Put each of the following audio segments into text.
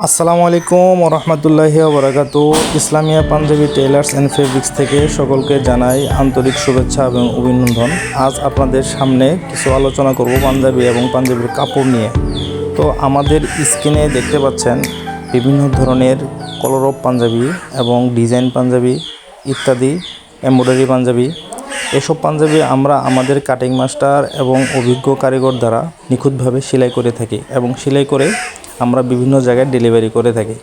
আসসালামু আলাইকুম ওরহমতুল্লাহি ওবরাকাতু। Islamia Punjabi tailors and fabrics থেকে সকলকে জানাই আন্তরিক শুভেচ্ছা এবং অভিনন্দন। আজ আপনাদের সামনে কিছু আলোচনা করব পাঞ্জাবি এবং পাঞ্জাবির কাপড় নিয়ে। তো আমাদের স্ক্রিনে দেখতে পাচ্ছেন বিভিন্ন ধরনের কলর অফ পাঞ্জাবি এবং ডিজাইন পাঞ্জাবি ইত্যাদি, এমব্রয়ডারি পাঞ্জাবি। এসব পাঞ্জাবি আমরা আমাদের কাটিং মাস্টার এবং অভিজ্ঞ কারিগর দ্বারা নিখুঁতভাবে সেলাই করে থাকি এবং সেলাই করে আমরা বিভিন্ন জায়গায় ডেলিভারি করে থাকি।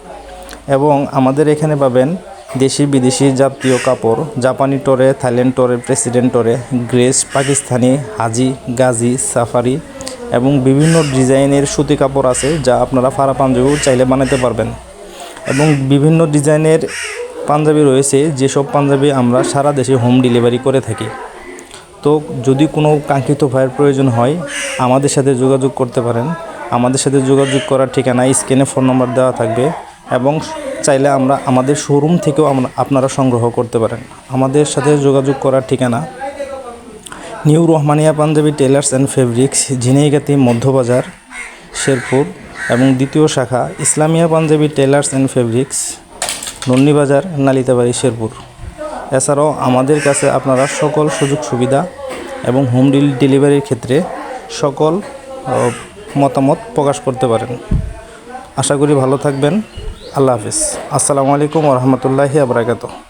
এবং আমাদের এখানে পাবেন দেশি বিদেশি জাতীয় কাপড়, জাপানি টরে, থাইল্যান্ড টরে, প্রেসিডেন্ট টরে, গ্রেস, পাকিস্তানি, হাজি, গাজি, সাফারি এবং বিভিন্ন ডিজাইনের সুতি কাপড় আছে যা আপনারা ফাড়া পাঞ্জাবিও চাইলে বানাতে পারবেন। এবং বিভিন্ন ডিজাইনের পাঞ্জাবি রয়েছে যেসব পাঞ্জাবি আমরা সারা দেশে হোম ডেলিভারি করে থাকি। তো যদি কোনো কাঙ্ক্ষিত ভাইয়ের প্রয়োজন হয় আমাদের সাথে যোগাযোগ করতে পারেন। আমাদের সাথে যোগাযোগ করার ঠিকানা স্ক্রিনে ফোন নম্বর দেওয়া থাকবে এবং চাইলে আমরা আমাদের শোরুম থেকেও আপনারা সংগ্রহ করতে পারেন। আমাদের সাথে যোগাযোগ করার ঠিকানা new Rahmania Punjabi tailors and fabrics, Jhenaigati Madhyabazar, Sherpur. এবং দ্বিতীয় শাখা Islamia Punjabi tailors and fabrics, Nandibazar, Nalitabari, Sherpur. এছাড়াও আমাদের কাছে আপনারা সকল সুযোগ সুবিধা এবং হোম ডেলিভারির ক্ষেত্রে সকল মতামত প্রকাশ করতে পারেন। আশা করি ভালো থাকবেন। আল্লাহ হাফিজ। আসসালামু আলাইকুম ওরহমতুল্লাহি ওয়া বারাকাতুহু।